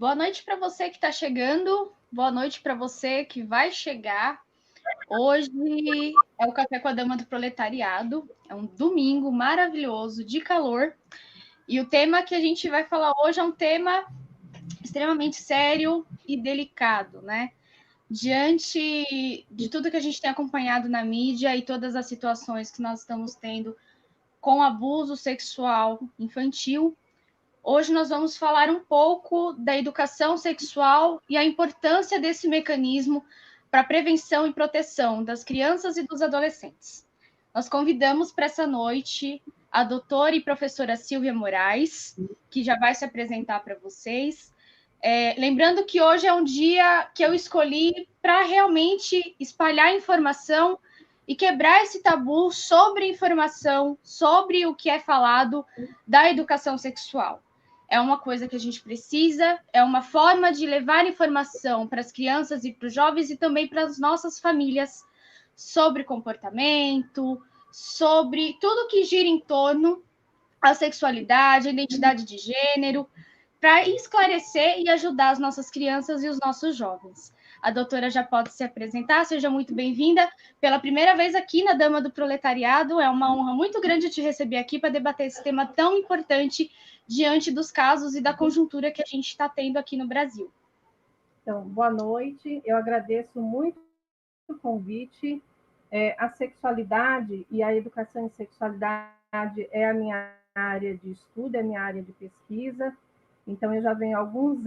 Boa noite para você que está chegando, boa noite para você que vai chegar. Hoje é o Café com a Dama do Proletariado, é um domingo maravilhoso de calor. E o tema que a gente vai falar hoje é um tema extremamente sério e delicado, né? Diante de tudo que a gente tem acompanhado na mídia e todas as situações que nós estamos tendo com abuso sexual infantil, hoje nós vamos falar um pouco da educação sexual e a importância desse mecanismo para a prevenção e proteção das crianças e dos adolescentes. Nós convidamos para essa noite a doutora e professora Silvia Moraes, que já vai se apresentar para vocês. Lembrando que hoje é um dia que eu escolhi para realmente espalhar informação e quebrar esse tabu sobre informação, sobre o que é falado da educação sexual. É uma coisa que a gente precisa, é uma forma de levar informação para as crianças e para os jovens e também para as nossas famílias sobre comportamento, sobre tudo que gira em torno da sexualidade, a identidade de gênero, para esclarecer e ajudar as nossas crianças e os nossos jovens. A doutora já pode se apresentar, seja muito bem-vinda. Pela primeira vez aqui na Dama do Proletariado, é uma honra muito grande te receber aqui para debater esse tema tão importante diante dos casos e da conjuntura que a gente está tendo aqui no Brasil. Então, boa noite, eu agradeço muito o convite. A sexualidade e a educação em sexualidade é a minha área de estudo, é a minha área de pesquisa, então eu já venho há alguns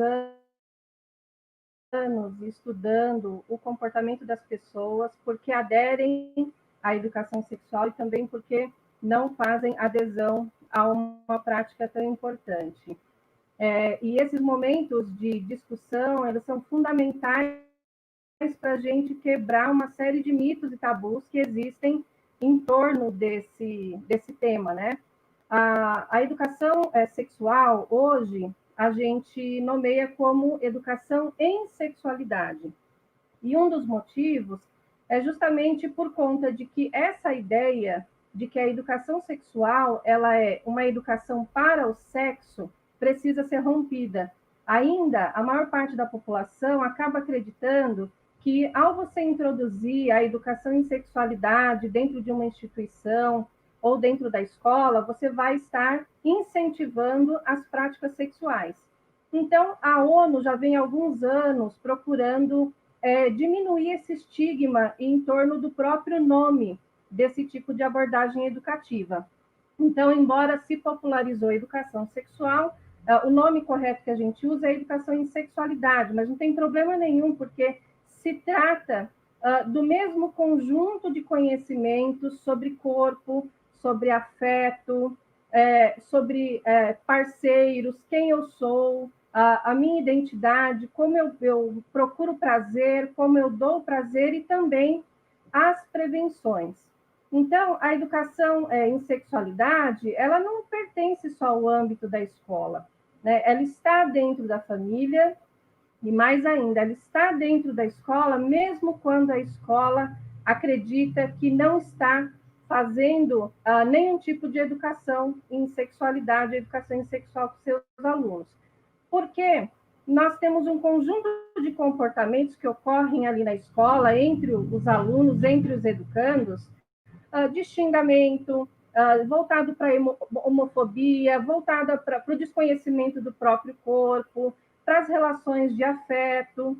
anos estudando o comportamento das pessoas, porque aderem à educação sexual e também porque não fazem adesão a uma prática tão importante. E esses momentos de discussão, eles são fundamentais para a gente quebrar uma série de mitos e tabus que existem em torno desse tema, né? A educação sexual, hoje, a gente nomeia como educação em sexualidade. E um dos motivos é justamente por conta de que essa ideia de que a educação sexual ela é uma educação para o sexo precisa ser rompida. Ainda, a maior parte da população acaba acreditando que, ao você introduzir a educação em sexualidade dentro de uma instituição ou dentro da escola, você vai estar incentivando as práticas sexuais. Então, a ONU já vem há alguns anos procurando diminuir esse estigma em torno do próprio nome desse tipo de abordagem educativa. Então, embora se popularizou a educação sexual, o nome correto que a gente usa é educação em sexualidade, mas não tem problema nenhum, porque se trata do mesmo conjunto de conhecimentos sobre corpo, sobre afeto, sobre parceiros, quem eu sou, a minha identidade, como eu procuro prazer, como eu dou prazer e também as prevenções. Então, a educação em sexualidade, ela não pertence só ao âmbito da escola, né? Ela está dentro da família e, mais ainda, ela está dentro da escola, mesmo quando a escola acredita que não está fazendo nenhum tipo de educação em sexualidade, educação sexual com seus alunos. Porque nós temos um conjunto de comportamentos que ocorrem ali na escola, entre os alunos, entre os educandos, de xingamento, voltado para a homofobia, voltada para o desconhecimento do próprio corpo, para as relações de afeto.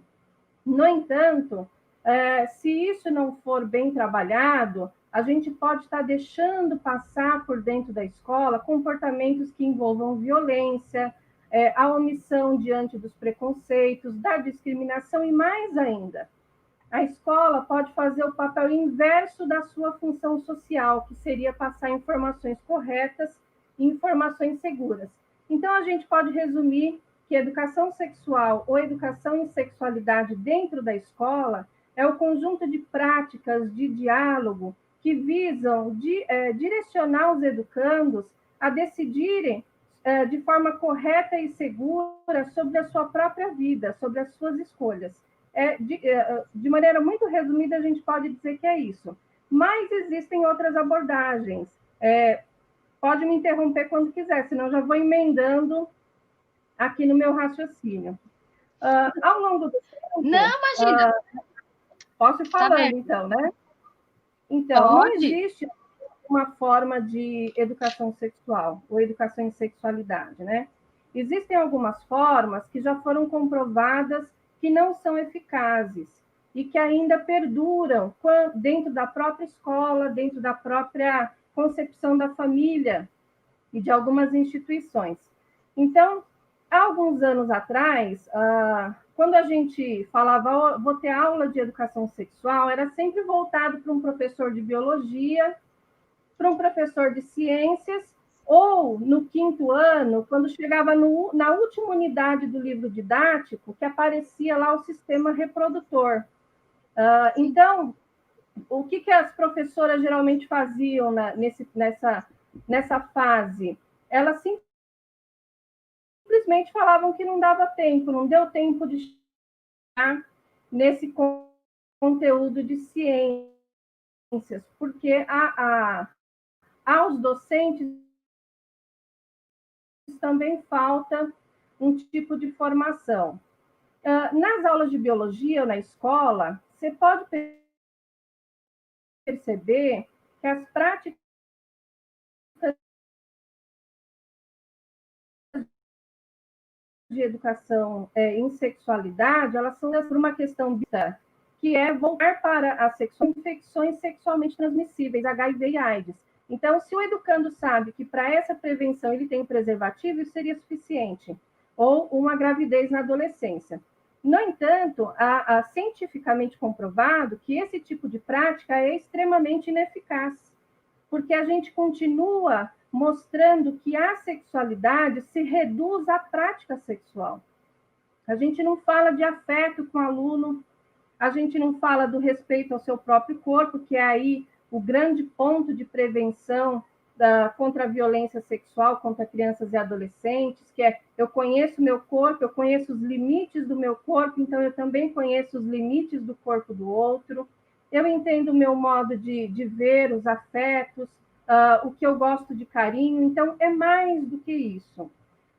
No entanto, se isso não for bem trabalhado, a gente pode estar deixando passar por dentro da escola comportamentos que envolvam violência, a omissão diante dos preconceitos, da discriminação e mais ainda. A escola pode fazer o papel inverso da sua função social, que seria passar informações corretas e informações seguras. Então, a gente pode resumir que educação sexual ou educação em sexualidade dentro da escola é o conjunto de práticas de diálogo que visam direcionar os educandos a decidirem de forma correta e segura sobre a sua própria vida, sobre as suas escolhas. De maneira muito resumida, a gente pode dizer que é isso. Mas existem outras abordagens. Pode me interromper quando quiser, senão já vou emendando aqui no meu raciocínio. Ao longo do tempo... Não, imagina. Posso ir Tá falando, bem. então, né? Então, não Pode. existe uma forma de educação sexual ou educação em sexualidade, né? Existem algumas formas que já foram comprovadas que não são eficazes e que ainda perduram dentro da própria escola, dentro da própria concepção da família e de algumas instituições. Então, há alguns anos atrás, quando a gente falava, oh, vou ter aula de educação sexual, era sempre voltado para um professor de biologia, para um professor de ciências, ou no quinto ano, quando chegava na última unidade do livro didático, que aparecia lá o sistema reprodutor. Então, o que as professoras geralmente faziam nessa fase? Elas simplesmente falavam que não dava tempo, não deu tempo de chegar nesse conteúdo de ciências, porque aos docentes também falta um tipo de formação. Nas aulas de biologia ou na escola, você pode perceber que as práticas de educação em sexualidade, elas são por uma questão que é voltar para as infecções sexualmente transmissíveis, HIV e AIDS. Então, se o educando sabe que para essa prevenção ele tem preservativo, isso seria suficiente. Ou uma gravidez na adolescência. No entanto, há cientificamente comprovado que esse tipo de prática é extremamente ineficaz, porque a gente continua mostrando que a sexualidade se reduz à prática sexual. A gente não fala de afeto com o aluno, a gente não fala do respeito ao seu próprio corpo, que é aí o grande ponto de prevenção contra a violência sexual contra crianças e adolescentes, que é eu conheço meu corpo, eu conheço os limites do meu corpo, então eu também conheço os limites do corpo do outro, eu entendo o meu modo de ver os afetos, o que eu gosto de carinho, então é mais do que isso.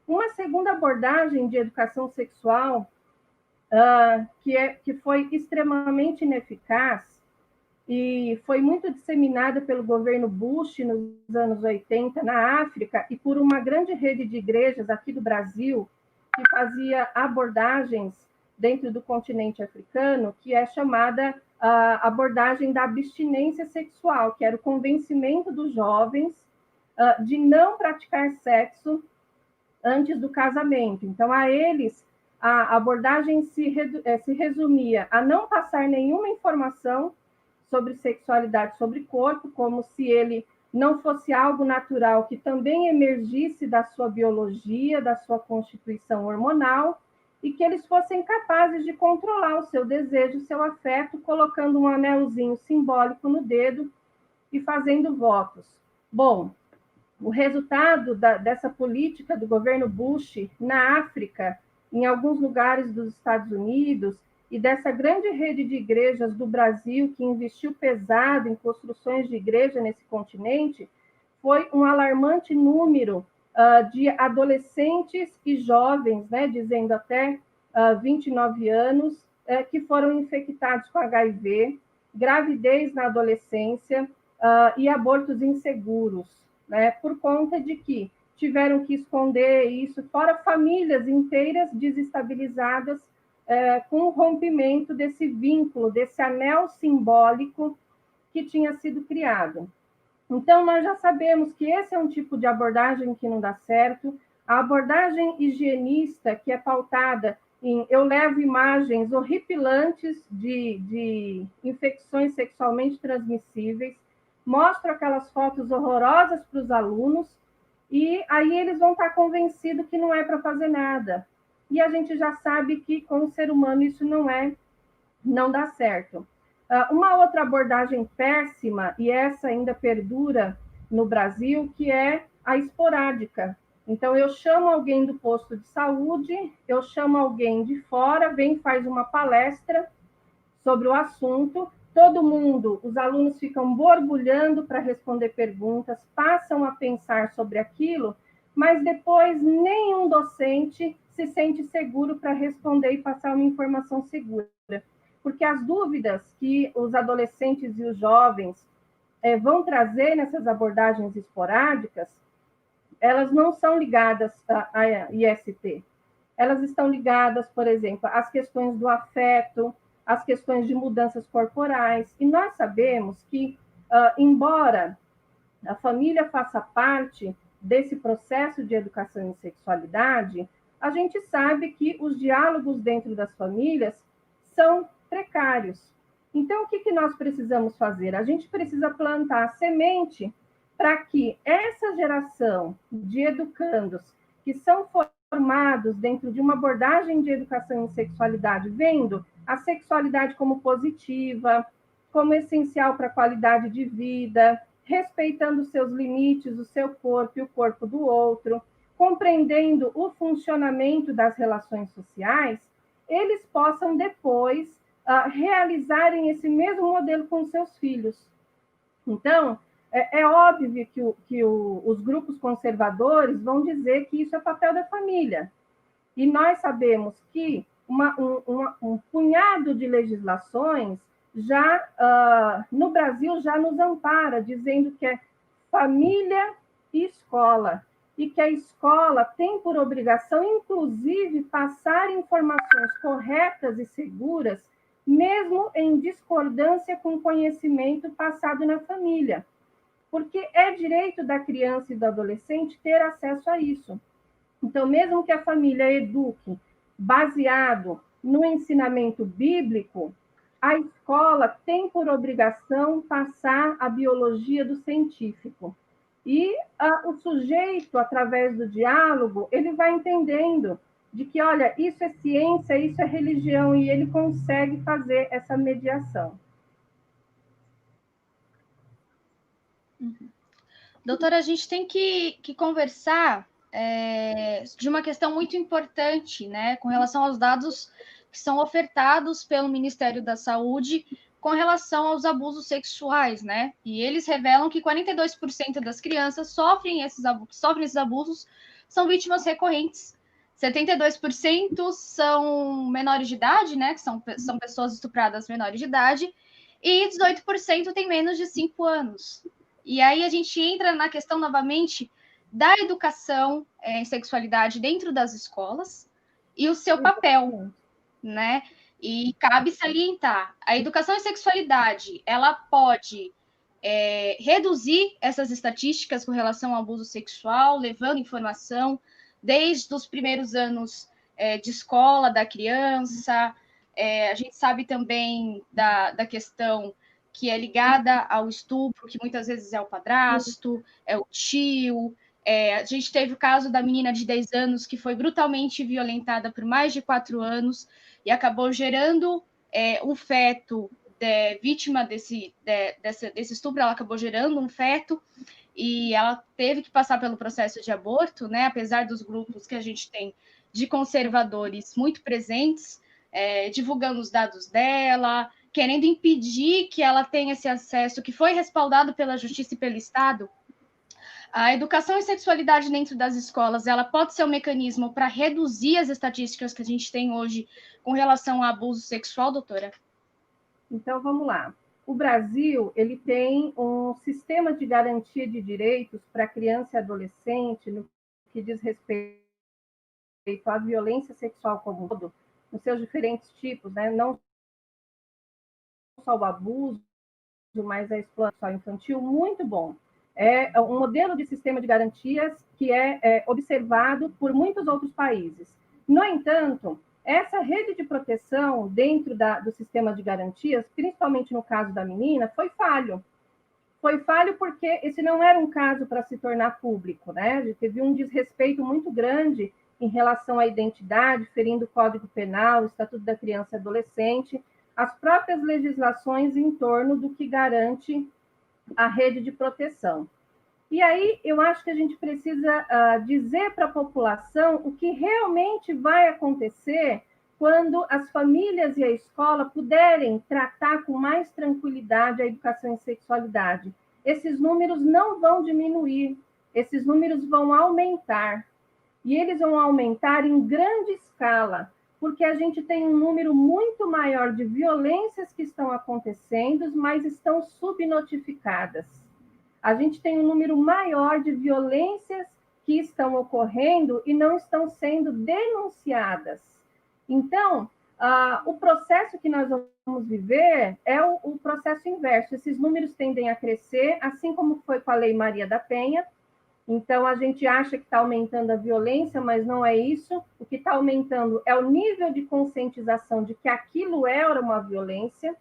Uma segunda abordagem de educação sexual que foi extremamente ineficaz e foi muito disseminada pelo governo Bush nos anos 80 na África e por uma grande rede de igrejas aqui do Brasil que fazia abordagens dentro do continente africano, que é chamada a abordagem da abstinência sexual, que era o convencimento dos jovens de não praticar sexo antes do casamento. Então, a eles, a abordagem se resumia a não passar nenhuma informação sobre sexualidade, sobre corpo, como se ele não fosse algo natural que também emergisse da sua biologia, da sua constituição hormonal, e que eles fossem capazes de controlar o seu desejo, o seu afeto, colocando um anelzinho simbólico no dedo e fazendo votos. Bom, o resultado dessa política do governo Bush na África, em alguns lugares dos Estados Unidos, e dessa grande rede de igrejas do Brasil, que investiu pesado em construções de igreja nesse continente, foi um alarmante número de adolescentes e jovens, né, dizendo até 29 anos, que foram infectados com HIV, gravidez na adolescência e abortos inseguros, né, por conta de que tiveram que esconder isso, fora famílias inteiras desestabilizadas com o rompimento desse vínculo, desse anel simbólico que tinha sido criado. Então, nós já sabemos que esse é um tipo de abordagem que não dá certo. A abordagem higienista, que é pautada em eu levo imagens horripilantes de infecções sexualmente transmissíveis, mostro aquelas fotos horrorosas para os alunos, e aí eles vão estar convencidos que não é para fazer nada. E a gente já sabe que com o ser humano isso não dá certo. Uma outra abordagem péssima, e essa ainda perdura no Brasil, que é a esporádica. Então, eu chamo alguém do posto de saúde, eu chamo alguém de fora, vem, faz uma palestra sobre o assunto, todo mundo, os alunos ficam borbulhando para responder perguntas, passam a pensar sobre aquilo, mas depois nenhum docente se sente seguro para responder e passar uma informação segura. Porque as dúvidas que os adolescentes e os jovens vão trazer nessas abordagens esporádicas, elas não são ligadas à IST. Elas estão ligadas, por exemplo, às questões do afeto, às questões de mudanças corporais. E nós sabemos que, embora a família faça parte desse processo de educação em sexualidade, a gente sabe que os diálogos dentro das famílias são precários. Então, o que nós precisamos fazer? A gente precisa plantar a semente para que essa geração de educandos que são formados dentro de uma abordagem de educação em sexualidade, vendo a sexualidade como positiva, como essencial para a qualidade de vida, respeitando os seus limites, o seu corpo e o corpo do outro, compreendendo o funcionamento das relações sociais, eles possam depois realizarem esse mesmo modelo com seus filhos. Então, é óbvio que os grupos conservadores vão dizer que isso é papel da família. E nós sabemos que um punhado de legislações no Brasil já nos ampara, dizendo que é família e escola, e que a escola tem por obrigação, inclusive, passar informações corretas e seguras, mesmo em discordância com o conhecimento passado na família. Porque é direito da criança e do adolescente ter acesso a isso. Então, mesmo que a família eduque baseado no ensinamento bíblico, a escola tem por obrigação passar a biologia do científico. E o sujeito, através do diálogo, ele vai entendendo de que, olha, isso é ciência, isso é religião, e ele consegue fazer essa mediação. Doutora, a gente tem que conversar de uma questão muito importante, né, com relação aos dados que são ofertados pelo Ministério da Saúde com relação aos abusos sexuais, né? E eles revelam que 42% das crianças sofrem esses abusos, são vítimas recorrentes. 72% são menores de idade, né? Que são pessoas estupradas menores de idade, e 18% têm menos de 5 anos. E aí a gente entra na questão novamente da educação em sexualidade dentro das escolas e o seu papel, né? E cabe salientar, a educação em sexualidade, ela pode reduzir essas estatísticas com relação ao abuso sexual, levando informação desde os primeiros anos de escola da criança. A gente sabe também da questão que é ligada ao estupro, que muitas vezes é o padrasto, é o tio. A gente teve o caso da menina de 10 anos que foi brutalmente violentada por mais de 4 anos e acabou gerando um feto vítima desse estupro, ela acabou gerando um feto e ela teve que passar pelo processo de aborto, né? Apesar dos grupos que a gente tem de conservadores muito presentes, divulgando os dados dela, querendo impedir que ela tenha esse acesso, que foi respaldado pela Justiça e pelo Estado. A educação em sexualidade dentro das escolas, ela pode ser um mecanismo para reduzir as estatísticas que a gente tem hoje com relação ao abuso sexual, doutora? Então, vamos lá. O Brasil, ele tem um sistema de garantia de direitos para criança e adolescente no que diz respeito à violência sexual como um todo, nos seus diferentes tipos, né? Não só o abuso, mas a exploração infantil, muito bom. É um modelo de sistema de garantias que é observado por muitos outros países. No entanto, essa rede de proteção dentro do sistema de garantias, principalmente no caso da menina, foi falho. Foi falho porque esse não era um caso para se tornar público, né? Teve um desrespeito muito grande em relação à identidade, ferindo o Código Penal, o Estatuto da Criança e Adolescente, as próprias legislações em torno do que garante a rede de proteção. E aí eu acho que a gente precisa dizer para a população o que realmente vai acontecer quando as famílias e a escola puderem tratar com mais tranquilidade a educação em sexualidade. Esses números não vão diminuir, esses números vão aumentar. E eles vão aumentar em grande escala, porque a gente tem um número muito maior de violências que estão acontecendo, mas estão subnotificadas. A gente tem um número maior de violências que estão ocorrendo e não estão sendo denunciadas. Então, o processo que nós vamos viver é o processo inverso. Esses números tendem a crescer, assim como foi com a Lei Maria da Penha. Então, a gente acha que está aumentando a violência, mas não é isso. O que está aumentando é o nível de conscientização de que aquilo era uma violência.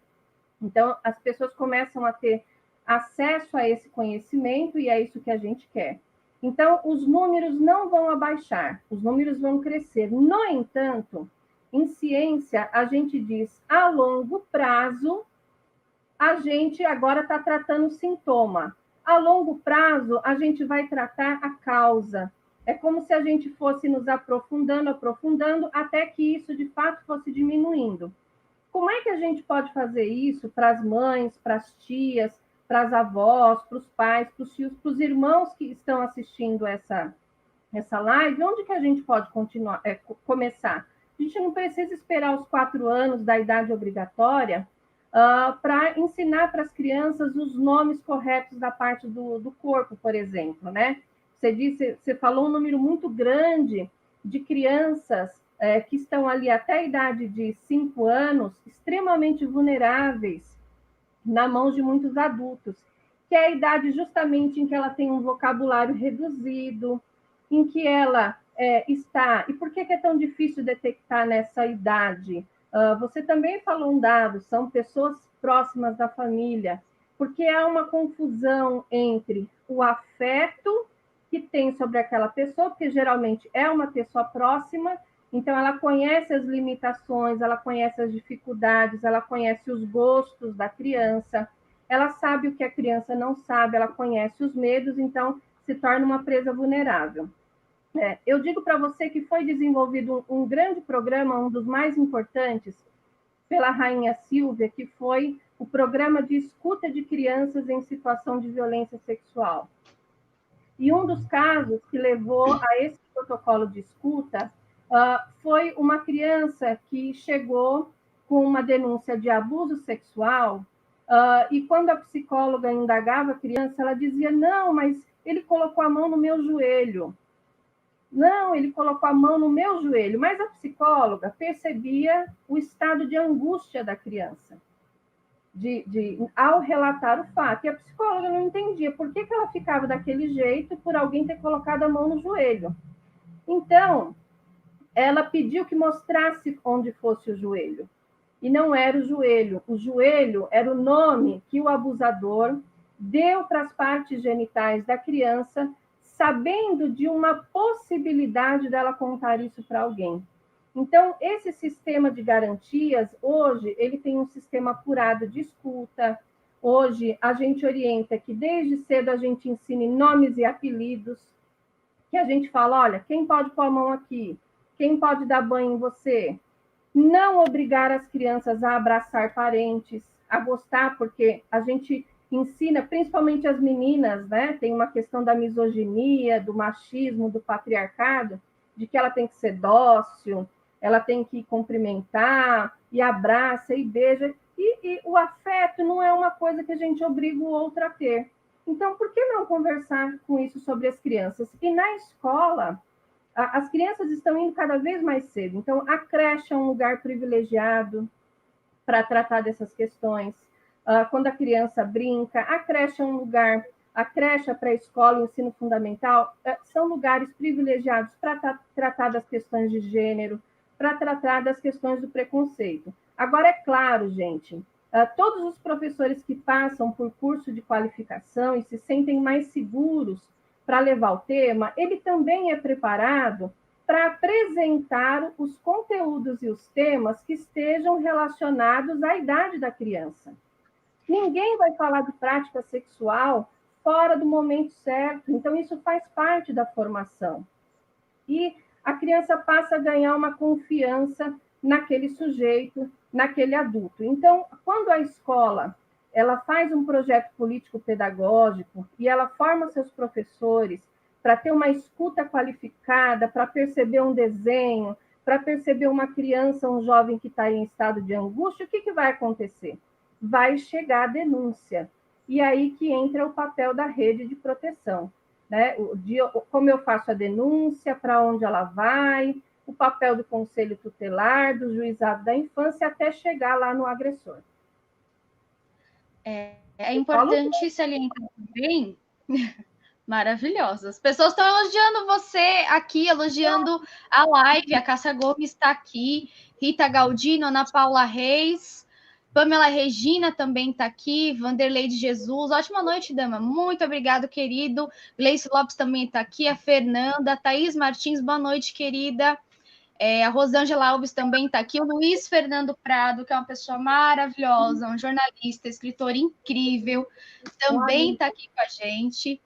Então, as pessoas começam a ter acesso a esse conhecimento e é isso que a gente quer. Então, os números não vão abaixar, os números vão crescer. No entanto, em ciência, a gente diz, a longo prazo, a gente agora está tratando o sintoma. A longo prazo, a gente vai tratar a causa. É como se a gente fosse nos aprofundando, até que isso, de fato, fosse diminuindo. Como é que a gente pode fazer isso para as mães, para as tias, para as avós, para os pais, para os tios, para os irmãos que estão assistindo essa live? Onde que a gente pode começar? A gente não precisa esperar os 4 anos da idade obrigatória para ensinar para as crianças os nomes corretos da parte do corpo, por exemplo, né? Você falou um número muito grande de crianças que estão ali até a idade de 5 anos, extremamente vulneráveis na mão de muitos adultos, que é a idade justamente em que ela tem um vocabulário reduzido, em que ela está... E por que é tão difícil detectar nessa idade? Você também falou um dado, são pessoas próximas da família, porque há uma confusão entre o afeto que tem sobre aquela pessoa, porque geralmente é uma pessoa próxima, então ela conhece as limitações, ela conhece as dificuldades, ela conhece os gostos da criança, ela sabe o que a criança não sabe, ela conhece os medos, então se torna uma presa vulnerável. Eu digo para você que foi desenvolvido um grande programa, um dos mais importantes, pela Rainha Silvia, que foi o programa de escuta de crianças em situação de violência sexual. E um dos casos que levou a esse protocolo de escuta foi uma criança que chegou com uma denúncia de abuso sexual, e quando a psicóloga indagava a criança, ela dizia, não, mas ele colocou a mão no meu joelho. Não, ele colocou a mão no meu joelho. Mas a psicóloga percebia o estado de angústia da criança ao relatar o fato. E a psicóloga não entendia por que ela ficava daquele jeito por alguém ter colocado a mão no joelho. Então, ela pediu que mostrasse onde fosse o joelho. E não era o joelho. O joelho era o nome que o abusador deu para as partes genitais da criança, sabendo de uma possibilidade dela contar isso para alguém. Então, esse sistema de garantias, hoje, ele tem um sistema apurado de escuta. Hoje, a gente orienta que desde cedo a gente ensine nomes e apelidos, que a gente fala, olha, quem pode pôr a mão aqui? Quem pode dar banho em você? Não obrigar as crianças a abraçar parentes, a gostar, porque a gente ensina, principalmente as meninas, né? Tem uma questão da misoginia, do machismo, do patriarcado, de que ela tem que ser dócil, ela tem que cumprimentar, e abraça, e beija. E o afeto não é uma coisa que a gente obriga o outro a ter. Então, por que não conversar com isso sobre as crianças? E na escola, as crianças estão indo cada vez mais cedo. Então, a creche é um lugar privilegiado para tratar dessas questões. Quando a criança brinca, a creche é um lugar, a creche, a pré-escola, o ensino fundamental, são lugares privilegiados para tratar das questões de gênero, para tratar das questões do preconceito. Agora, é claro, gente, todos os professores que passam por curso de qualificação e se sentem mais seguros para levar o tema, ele também é preparado para apresentar os conteúdos e os temas que estejam relacionados à idade da criança. Ninguém vai falar de prática sexual fora do momento certo, então isso faz parte da formação. E a criança passa a ganhar uma confiança naquele sujeito, naquele adulto. Então, quando a escola ela faz um projeto político-pedagógico e ela forma seus professores para ter uma escuta qualificada, para perceber um desenho, para perceber uma criança, um jovem que está em estado de angústia, o que vai acontecer? Vai chegar a denúncia. E aí que entra o papel da rede de proteção, né? Como eu faço a denúncia, para onde ela vai, o papel do conselho tutelar, do juizado da infância, até chegar lá no agressor. É importante salientar também. Maravilhosa. As pessoas estão elogiando você aqui, elogiando a live. A Cássia Gomes está aqui, Rita Galdino, Ana Paula Reis, Pamela Regina também está aqui, Vanderlei de Jesus. Ótima noite, dama. Muito obrigado, querido. Gleice Lopes também está aqui, a Fernanda, Thaís Martins, boa noite, querida. A Rosângela Alves também está aqui, o Luiz Fernando Prado, que é uma pessoa maravilhosa, um jornalista, escritor incrível, também está aqui com a gente.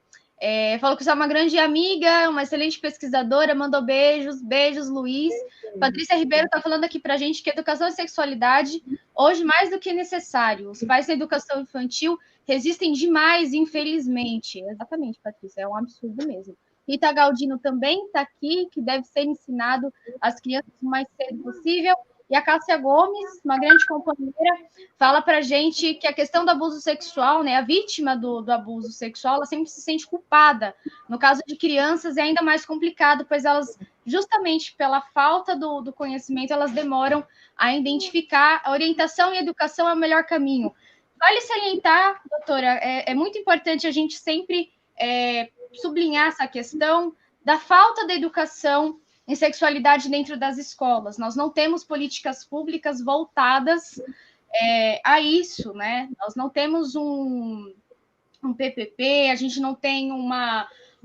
Falou que você é uma grande amiga, uma excelente pesquisadora, mandou beijos, beijos, Luiz. Patrícia Ribeiro está falando aqui para a gente que educação e sexualidade, hoje mais do que necessário. Os pais da educação infantil resistem demais, infelizmente. Exatamente, Patrícia, é um absurdo mesmo. Rita Galdino também está aqui, que deve ser ensinado às crianças o mais cedo possível. E a Cássia Gomes, uma grande companheira, fala para a gente que a questão do abuso sexual, né, a vítima do abuso sexual, ela sempre se sente culpada. No caso de crianças é ainda mais complicado, pois elas, justamente pela falta do conhecimento, elas demoram a identificar a orientação e a educação é o melhor caminho. Vale salientar, doutora, é muito importante a gente sempre sublinhar essa questão da falta de educação em sexualidade dentro das escolas. Nós não temos políticas públicas voltadas a isso, né? Nós não temos um PPP, a gente não tem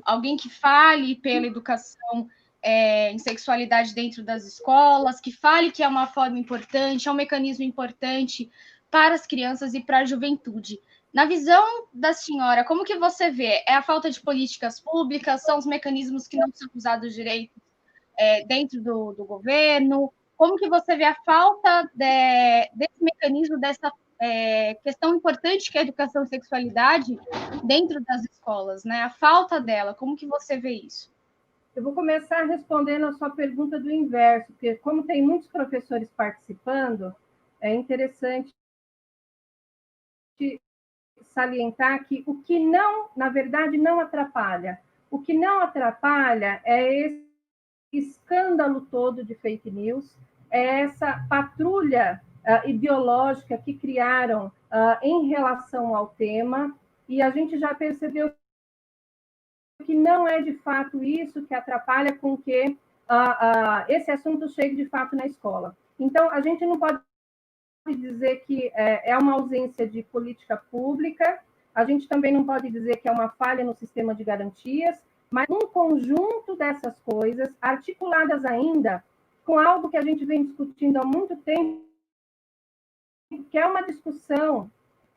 alguém que fale pela educação em sexualidade dentro das escolas, que fale que é uma forma importante, é um mecanismo importante para as crianças e para a juventude. Na visão da senhora, como que você vê? É a falta de políticas públicas? São os mecanismos que não são usados direito dentro do governo? Como que você vê a falta desse mecanismo, dessa questão importante que é a educação e sexualidade dentro das escolas, né? A falta dela, como que você vê isso? Eu vou começar respondendo a sua pergunta do inverso, porque como tem muitos professores participando, é interessante salientar que o que não, na verdade, não atrapalha. O que não atrapalha é esse escândalo todo de fake news, é essa patrulha ideológica que criaram em relação ao tema, e a gente já percebeu que não é de fato isso que atrapalha com que esse assunto chegue de fato na escola. Então, a gente não pode dizer que é uma ausência de política pública, a gente também não pode dizer que é uma falha no sistema de garantias, mas um conjunto dessas coisas, articuladas ainda com algo que a gente vem discutindo há muito tempo, que é uma discussão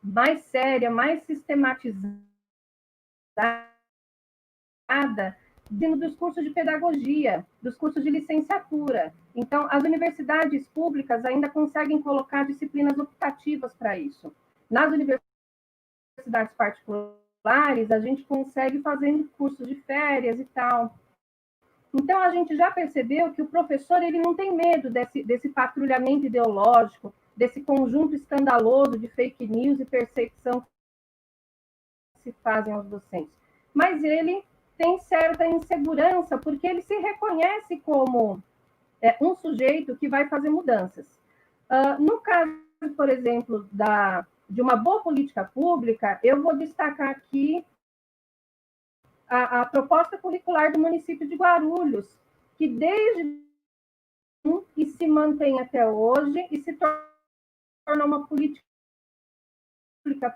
mais séria, mais sistematizada, dos cursos de pedagogia, dos cursos de licenciatura. Então, as universidades públicas ainda conseguem colocar disciplinas optativas para isso. Nas universidades particulares, a gente consegue fazer cursos de férias e tal. Então, a gente já percebeu que o professor ele não tem medo desse patrulhamento ideológico, desse conjunto escandaloso de fake news e perseguição que se fazem aos docentes. Mas ele tem certa insegurança, porque ele se reconhece como um sujeito que vai fazer mudanças. No caso, por exemplo, de uma boa política pública, eu vou destacar aqui a proposta curricular do município de Guarulhos, que desde e se mantém até hoje e se tornou uma política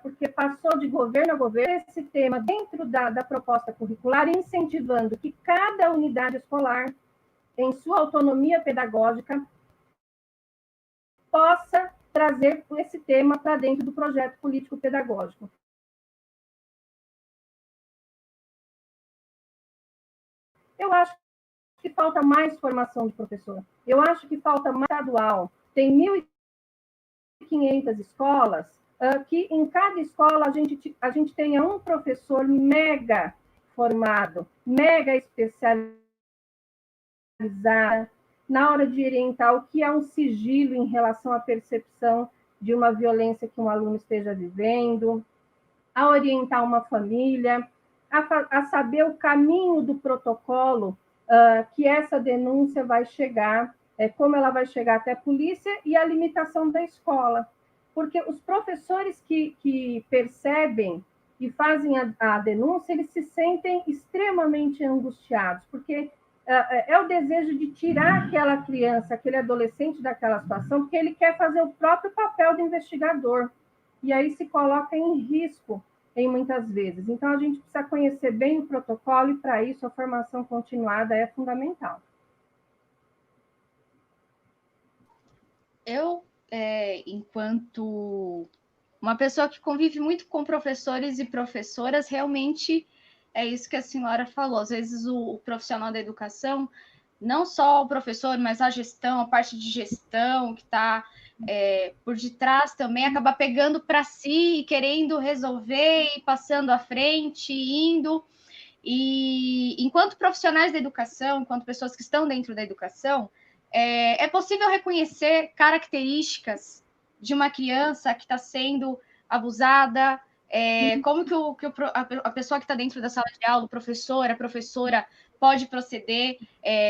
porque passou de governo a governo esse tema dentro da proposta curricular, incentivando que cada unidade escolar, em sua autonomia pedagógica, possa trazer esse tema para dentro do projeto político-pedagógico. Eu acho que falta mais formação de professor. Eu acho que falta mais estadual. Tem 1.500 escolas, que em cada escola a gente tenha um professor mega formado, mega especializado, na hora de orientar o que é um sigilo em relação à percepção de uma violência que um aluno esteja vivendo, a orientar uma família, a saber o caminho do protocolo que essa denúncia vai chegar, como ela vai chegar até a polícia e a limitação da escola. Porque os professores que percebem e fazem a denúncia, eles se sentem extremamente angustiados, porque é o desejo de tirar aquela criança, aquele adolescente daquela situação, porque ele quer fazer o próprio papel do investigador. E aí se coloca em risco em muitas vezes. Então, a gente precisa conhecer bem o protocolo e, para isso, a formação continuada é fundamental. Eu, enquanto uma pessoa que convive muito com professores e professoras, realmente é isso que a senhora falou. Às vezes o profissional da educação, não só o professor, mas a gestão, a parte de gestão que está por detrás também, acaba pegando para si e querendo resolver e passando à frente, indo. E enquanto profissionais da educação, enquanto pessoas que estão dentro da educação, é possível reconhecer características de uma criança que está sendo abusada, como que a pessoa que está dentro da sala de aula, o professor, a professora, pode proceder,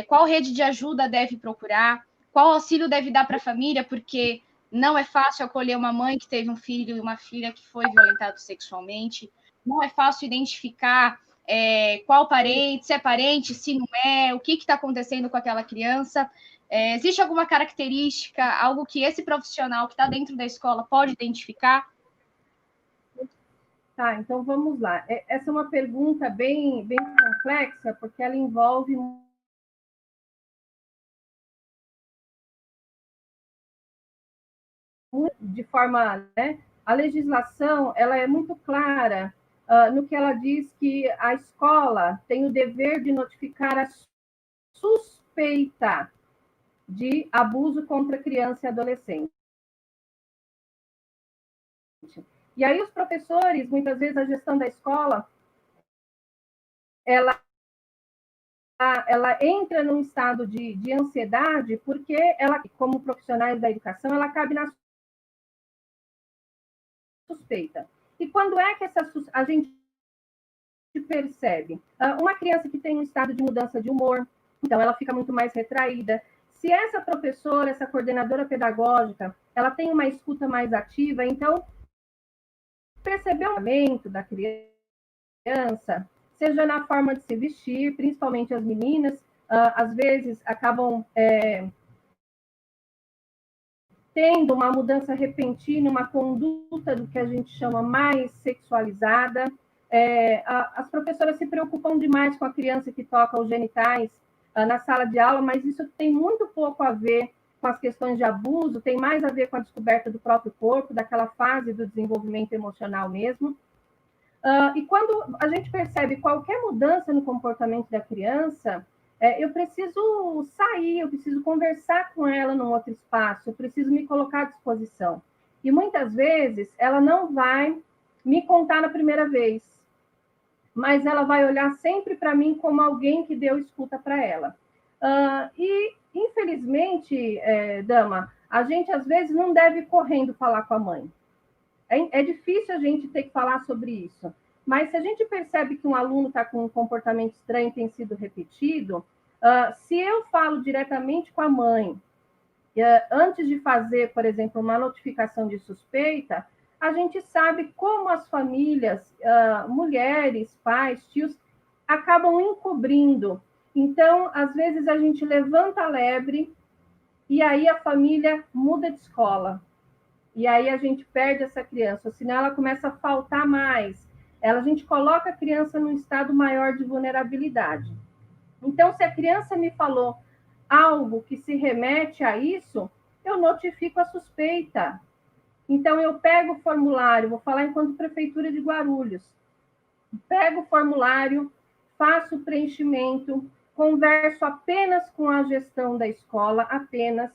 qual rede de ajuda deve procurar, qual auxílio deve dar para a família, porque não é fácil acolher uma mãe que teve um filho e uma filha que foi violentado sexualmente, não é fácil identificar qual parente, se é parente, se não é, o que está acontecendo com aquela criança. Existe alguma característica, algo que esse profissional que está dentro da escola pode identificar? Tá, então vamos lá. Essa é uma pergunta bem complexa, porque ela envolve de forma, né? A legislação ela é muito clara no que ela diz que a escola tem o dever de notificar a suspeita de abuso contra criança e adolescente. E aí os professores, muitas vezes a gestão da escola, ela entra num estado de ansiedade, porque ela, como profissionais da educação, ela cabe na suspeita. E quando é que a gente percebe? Uma criança que tem um estado de mudança de humor, então ela fica muito mais retraída. Se essa professora, essa coordenadora pedagógica, ela tem uma escuta mais ativa, então perceber o momento da criança, seja na forma de se vestir, principalmente as meninas, às vezes acabam tendo uma mudança repentina, uma conduta do que a gente chama mais sexualizada. As professoras se preocupam demais com a criança que toca os genitais na sala de aula, mas isso tem muito pouco a ver com as questões de abuso, tem mais a ver com a descoberta do próprio corpo, daquela fase do desenvolvimento emocional mesmo. E quando a gente percebe qualquer mudança no comportamento da criança, eu preciso sair, eu preciso conversar com ela num outro espaço, eu preciso me colocar à disposição. E muitas vezes ela não vai me contar na primeira vez, mas ela vai olhar sempre para mim como alguém que deu escuta para ela. E, infelizmente, Dama, a gente às vezes não deve ir correndo falar com a mãe. É difícil a gente ter que falar sobre isso. Mas se a gente percebe que um aluno está com um comportamento estranho e tem sido repetido, se eu falo diretamente com a mãe, antes de fazer, por exemplo, uma notificação de suspeita, a gente sabe como as famílias, mulheres, pais, tios, acabam encobrindo. Então, às vezes, a gente levanta a lebre e aí a família muda de escola. E aí a gente perde essa criança, senão ela começa a faltar mais. A gente coloca a criança num estado maior de vulnerabilidade. Então, se a criança me falou algo que se remete a isso, eu notifico a suspeita. Então, eu pego o formulário, vou falar enquanto Prefeitura de Guarulhos, pego o formulário, faço o preenchimento, converso apenas com a gestão da escola, apenas,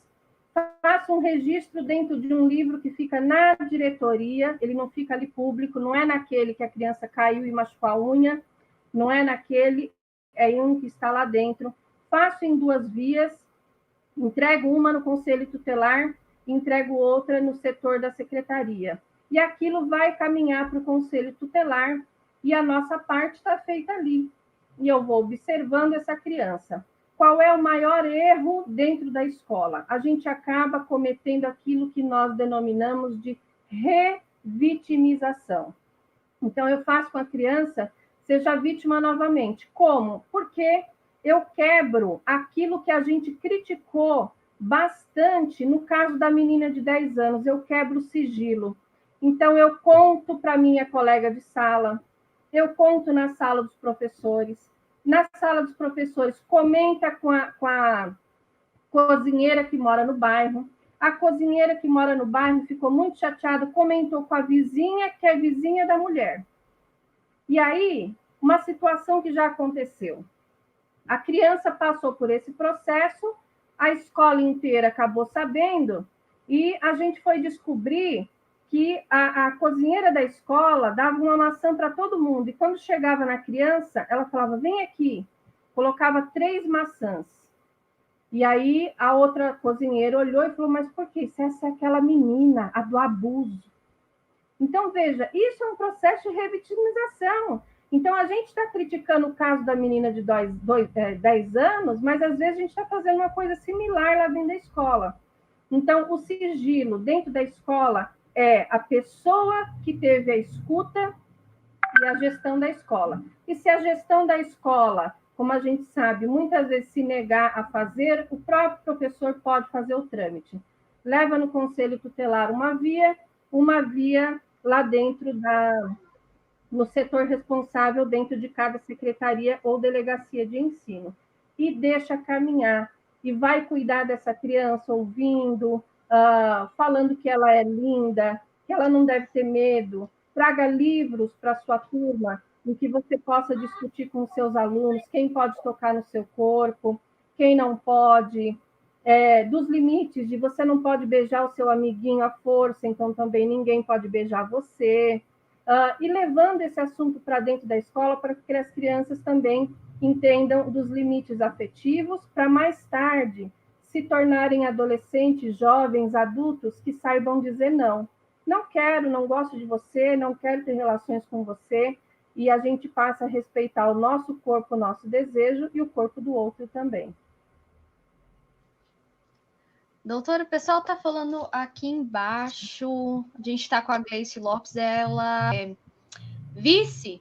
faço um registro dentro de um livro que fica na diretoria, ele não fica ali público, não é naquele que a criança caiu e machucou a unha, não é naquele, é em um que está lá dentro. Faço em 2 vias, entrego uma no conselho tutelar, entrego outra no setor da secretaria. E aquilo vai caminhar para o conselho tutelar e a nossa parte está feita ali. E eu vou observando essa criança. Qual é o maior erro dentro da escola? A gente acaba cometendo aquilo que nós denominamos de revitimização. Então, eu faço com a criança seja vítima novamente. Como? Porque eu quebro aquilo que a gente criticou bastante no caso da menina de 10 anos, eu quebro o sigilo. Então, eu conto para minha colega de sala, eu conto na sala dos professores. Na sala dos professores, comenta com a cozinheira que mora no bairro. A cozinheira que mora no bairro ficou muito chateada, comentou com a vizinha, que é vizinha da mulher. E aí, uma situação que já aconteceu. A criança passou por esse processo, a escola inteira acabou sabendo, e a gente foi descobrir que a cozinheira da escola dava uma maçã para todo mundo, e quando chegava na criança, ela falava, vem aqui, colocava 3 maçãs. E aí a outra cozinheira olhou e falou, mas por que? Essa é aquela menina, a do abuso. Então, veja, isso é um processo de revitimização. Então, a gente está criticando o caso da menina de 10 anos, mas às vezes a gente está fazendo uma coisa similar lá dentro da escola. Então, o sigilo dentro da escola é a pessoa que teve a escuta e a gestão da escola. E se a gestão da escola, como a gente sabe, muitas vezes se negar a fazer, o próprio professor pode fazer o trâmite. Leva no conselho tutelar uma via lá dentro no setor responsável dentro de cada secretaria ou delegacia de ensino. E deixa caminhar. E vai cuidar dessa criança ouvindo, falando que ela é linda, que ela não deve ter medo. Traga livros para a sua turma, em que você possa discutir com os seus alunos quem pode tocar no seu corpo, quem não pode, dos limites de você não pode beijar o seu amiguinho à força, então também ninguém pode beijar você. E levando esse assunto para dentro da escola para que as crianças também entendam dos limites afetivos, para mais tarde se tornarem adolescentes, jovens, adultos que saibam dizer não. Não quero, não gosto de você, não quero ter relações com você, e a gente passa a respeitar o nosso corpo, o nosso desejo e o corpo do outro também. Doutora, o pessoal está falando aqui embaixo, a gente está com a Grace Lopes, ela é vice,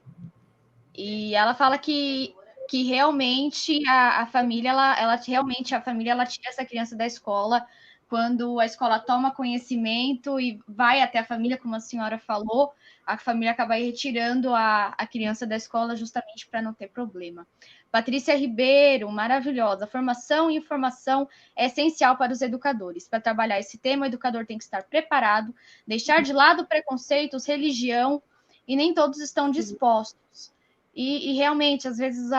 e ela fala que realmente a família, a família ela tira essa criança da escola quando a escola toma conhecimento e vai até a família, como a senhora falou, a família acaba retirando a criança da escola justamente para não ter problema. Patrícia Ribeiro, maravilhosa. Formação e informação é essencial para os educadores. Para trabalhar esse tema, o educador tem que estar preparado, deixar de lado preconceitos, religião, e nem todos estão dispostos. E realmente, às vezes,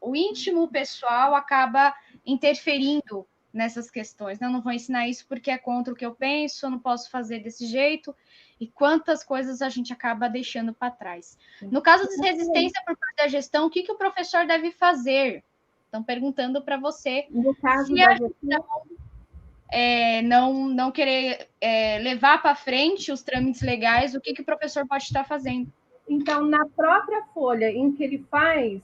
o íntimo pessoal acaba interferindo nessas questões. Não vou ensinar isso porque é contra o que eu penso, eu não posso fazer desse jeito. E quantas coisas a gente acaba deixando para trás. No caso de resistência por parte da gestão, o que o professor deve fazer? Estão perguntando para você. No caso da gestão, não querer levar para frente os trâmites legais, o que o professor pode estar fazendo? Então, na própria folha em que ele faz,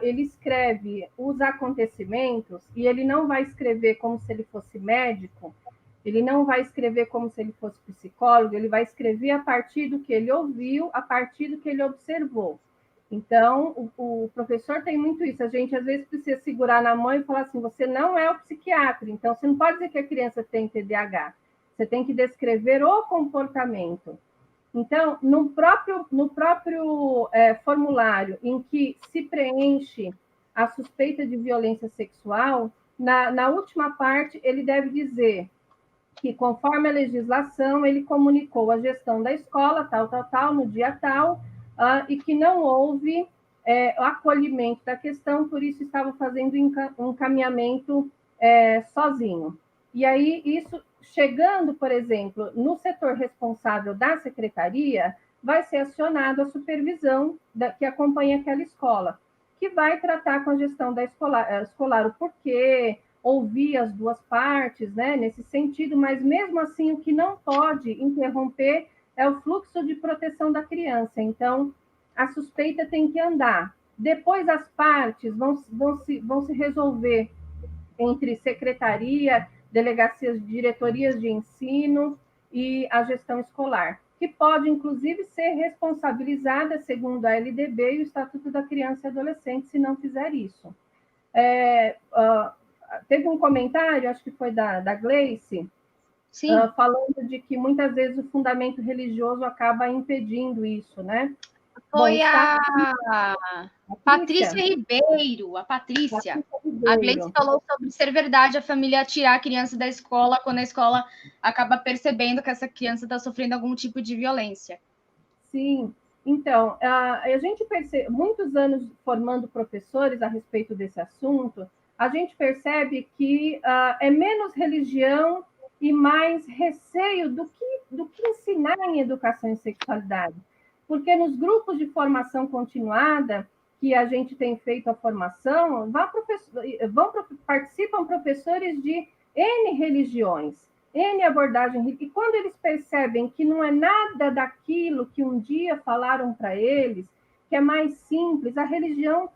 ele escreve os acontecimentos e ele não vai escrever como se ele fosse médico, ele não vai escrever como se ele fosse psicólogo, ele vai escrever a partir do que ele ouviu, a partir do que ele observou. Então, o professor tem muito isso. A gente, às vezes, precisa segurar na mão e falar assim, você não é o psiquiatra, então você não pode dizer que a criança tem TDAH. Você tem que descrever o comportamento. Então, no próprio formulário em que se preenche a suspeita de violência sexual, na última parte, ele deve dizer que, conforme a legislação, ele comunicou à gestão da escola, tal, no dia tal, e que não houve acolhimento da questão, por isso estava fazendo um encaminhamento sozinho. E aí, isso chegando, por exemplo, no setor responsável da secretaria, vai ser acionado a supervisão que acompanha aquela escola, que vai tratar com a gestão da escolar o porquê, ouvir as duas partes, né, nesse sentido, mas mesmo assim o que não pode interromper é o fluxo de proteção da criança. Então, a suspeita tem que andar. Depois as partes vão se resolver entre secretaria, delegacias, diretorias de ensino e a gestão escolar, que pode, inclusive, ser responsabilizada, segundo a LDB e o Estatuto da Criança e Adolescente, se não fizer isso. Teve um comentário, acho que foi da Gleice, falando de que muitas vezes o fundamento religioso acaba impedindo isso, né? Foi a Patrícia Ribeiro, a Patrícia. A Gleice falou sobre ser verdade a família tirar a criança da escola quando a escola acaba percebendo que essa criança está sofrendo algum tipo de violência. Sim, então, a gente percebe, muitos anos formando professores a respeito desse assunto, a gente percebe que é menos religião e mais receio do que ensinar em educação e sexualidade. Porque nos grupos de formação continuada, que a gente tem feito a formação, participam professores de N religiões, N abordagem. E quando eles percebem que não é nada daquilo que um dia falaram para eles, que é mais simples, a religião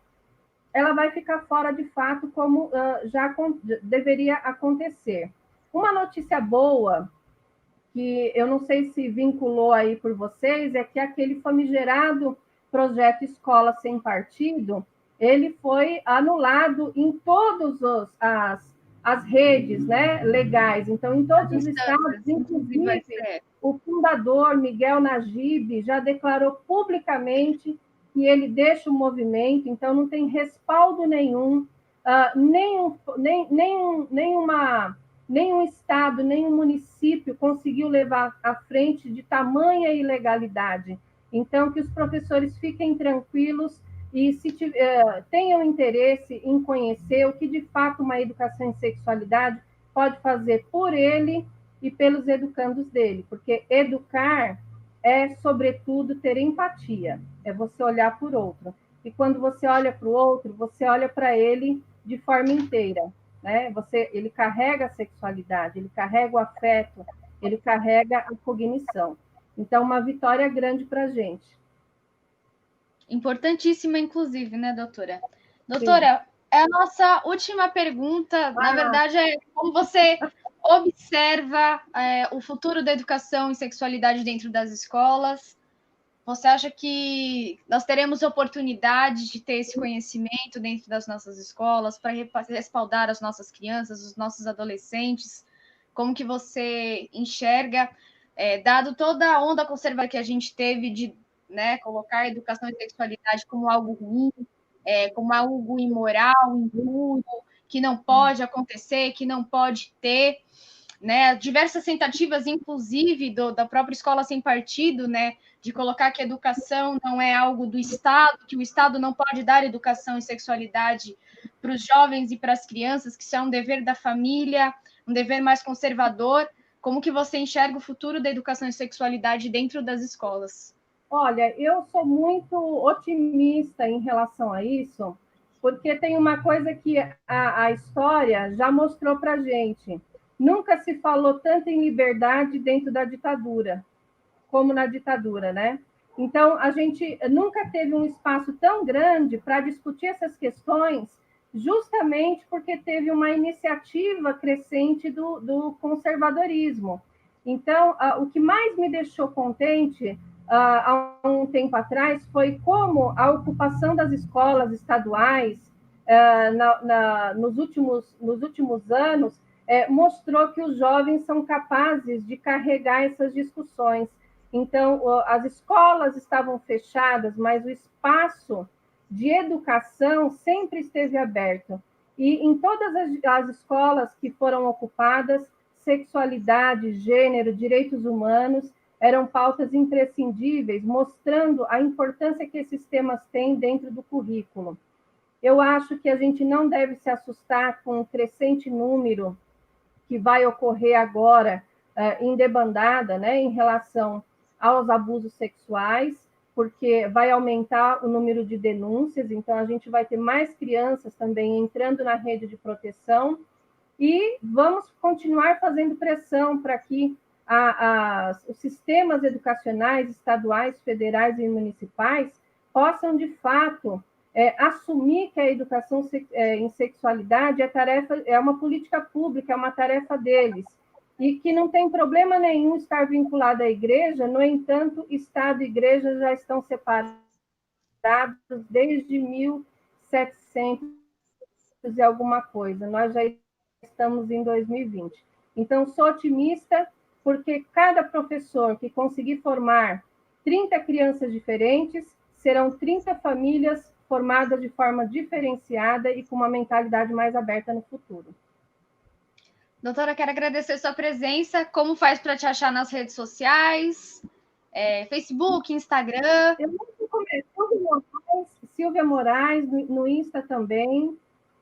ela vai ficar fora de fato, como já deveria acontecer. Uma notícia boa, que eu não sei se vinculou aí por vocês, é que aquele famigerado projeto Escola Sem Partido, ele foi anulado em todas as redes, né, legais. Então, em todos os estados, inclusive o fundador, Miguel Najib, já declarou publicamente que ele deixa o movimento, então não tem respaldo nenhum, nenhum estado, nenhum município conseguiu levar à frente de tamanha ilegalidade. Então, que os professores fiquem tranquilos e se tenham interesse em conhecer o que de fato uma educação em sexualidade pode fazer por ele e pelos educandos dele, porque educar é, sobretudo, ter empatia, é você olhar por outro. E quando você olha para o outro, você olha para ele de forma inteira, né? Ele carrega a sexualidade, ele carrega o afeto, ele carrega a cognição. Então, uma vitória grande para a gente. Importantíssima, inclusive, né, doutora? Doutora, sim, é a nossa última pergunta. Na verdade, é como você observa o futuro da educação e sexualidade dentro das escolas. Você acha que nós teremos oportunidade de ter esse conhecimento dentro das nossas escolas para respaldar as nossas crianças, os nossos adolescentes? Como que você enxerga, dado toda a onda conservadora que a gente teve de, né, colocar a educação e sexualidade como algo ruim, como algo imoral, impuro, que não pode acontecer, que não pode ter, né? Diversas tentativas, inclusive, da própria escola sem partido, né? De colocar que a educação não é algo do Estado, que o Estado não pode dar educação e sexualidade para os jovens e para as crianças, que isso é um dever da família, um dever mais conservador. Como que você enxerga o futuro da educação e sexualidade dentro das escolas? Olha, eu sou muito otimista em relação a isso, porque tem uma coisa que a história já mostrou para a gente. Nunca se falou tanto em liberdade dentro da ditadura, como na ditadura, né? Então, a gente nunca teve um espaço tão grande para discutir essas questões, justamente porque teve uma iniciativa crescente do conservadorismo. Então, o que mais me deixou contente há um tempo atrás foi como a ocupação das escolas estaduais nos últimos anos mostrou que os jovens são capazes de carregar essas discussões. Então, as escolas estavam fechadas, mas o espaço de educação sempre esteve aberto. E em todas as escolas que foram ocupadas, sexualidade, gênero, direitos humanos eram pautas imprescindíveis, mostrando a importância que esses temas têm dentro do currículo. Eu acho que a gente não deve se assustar com o crescente número que vai ocorrer agora em debandada, né, em relação aos abusos sexuais, porque vai aumentar o número de denúncias, então a gente vai ter mais crianças também entrando na rede de proteção, e vamos continuar fazendo pressão para que os sistemas educacionais estaduais, federais e municipais possam, de fato, assumir que a educação em sexualidade é uma política pública, é uma tarefa deles, e que não tem problema nenhum estar vinculado à igreja. No entanto, Estado e igreja já estão separados desde 1700 e alguma coisa. Nós já estamos em 2020. Então, sou otimista, porque cada professor que conseguir formar 30 crianças diferentes, serão 30 famílias formadas de forma diferenciada e com uma mentalidade mais aberta no futuro. Doutora, quero agradecer sua presença. Como faz para te achar nas redes sociais? Facebook, Instagram? Eu não começo, Silvia Moraes, no Insta também.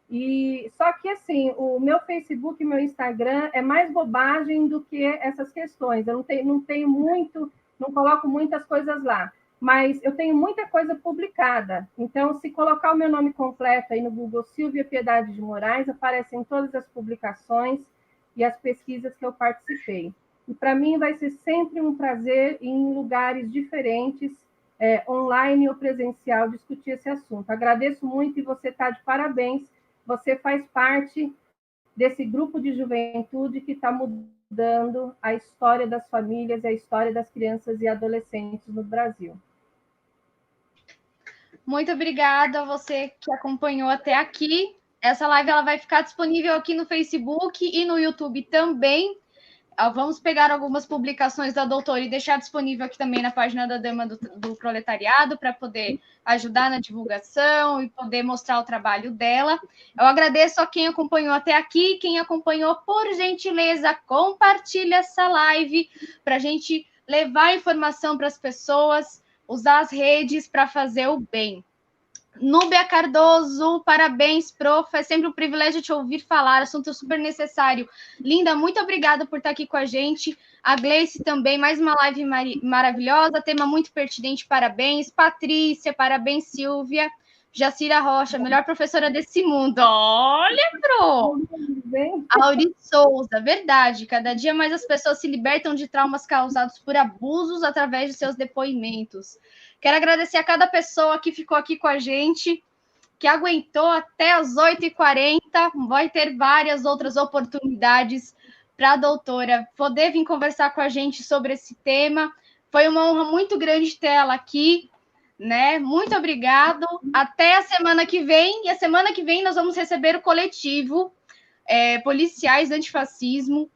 E só que assim, o meu Facebook e meu Instagram é mais bobagem do que essas questões. Eu não tenho muito, não coloco muitas coisas lá, mas eu tenho muita coisa publicada. Então, se colocar o meu nome completo aí no Google, Silvia Piedade de Moraes, aparecem todas as publicações e as pesquisas que eu participei. E para mim vai ser sempre um prazer em lugares diferentes, online ou presencial, discutir esse assunto. Agradeço muito, e você está de parabéns. Você faz parte desse grupo de juventude que está mudando a história das famílias e a história das crianças e adolescentes no Brasil. Muito obrigada a você que acompanhou até aqui. Essa live ela vai ficar disponível aqui no Facebook e no YouTube também. Vamos pegar algumas publicações da doutora e deixar disponível aqui também na página da Dama do Proletariado, para poder ajudar na divulgação e poder mostrar o trabalho dela. Eu agradeço a quem acompanhou até aqui. Quem acompanhou, por gentileza, compartilha essa live para a gente levar informação para as pessoas, usar as redes para fazer o bem. Núbia Cardoso, parabéns, prof. É sempre um privilégio te ouvir falar, assunto super necessário. Linda, muito obrigada por estar aqui com a gente. A Gleice também, mais uma live maravilhosa, tema muito pertinente, parabéns. Patrícia, parabéns, Silvia. Jacira Rocha, melhor professora desse mundo. Olha, pro! Auri Souza, verdade. Cada dia mais as pessoas se libertam de traumas causados por abusos através de seus depoimentos. Quero agradecer a cada pessoa que ficou aqui com a gente, que aguentou até as 8h40. Vai ter várias outras oportunidades para a doutora poder vir conversar com a gente sobre esse tema. Foi uma honra muito grande ter ela aqui, né? Muito obrigado. Até a semana que vem. E a semana que vem nós vamos receber o coletivo Policiais Antifascismo.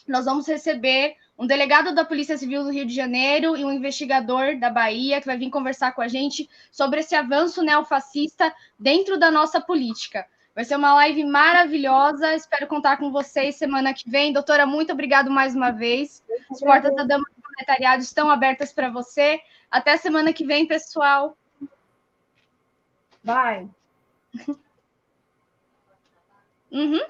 Nós vamos receber um delegado da Polícia Civil do Rio de Janeiro e um investigador da Bahia, que vai vir conversar com a gente sobre esse avanço neofascista dentro da nossa política. Vai ser uma live maravilhosa, espero contar com vocês semana que vem. Doutora, muito obrigado mais uma vez. As portas da Dama do Proletariado estão abertas para você. Até semana que vem, pessoal. Bye. Uhum.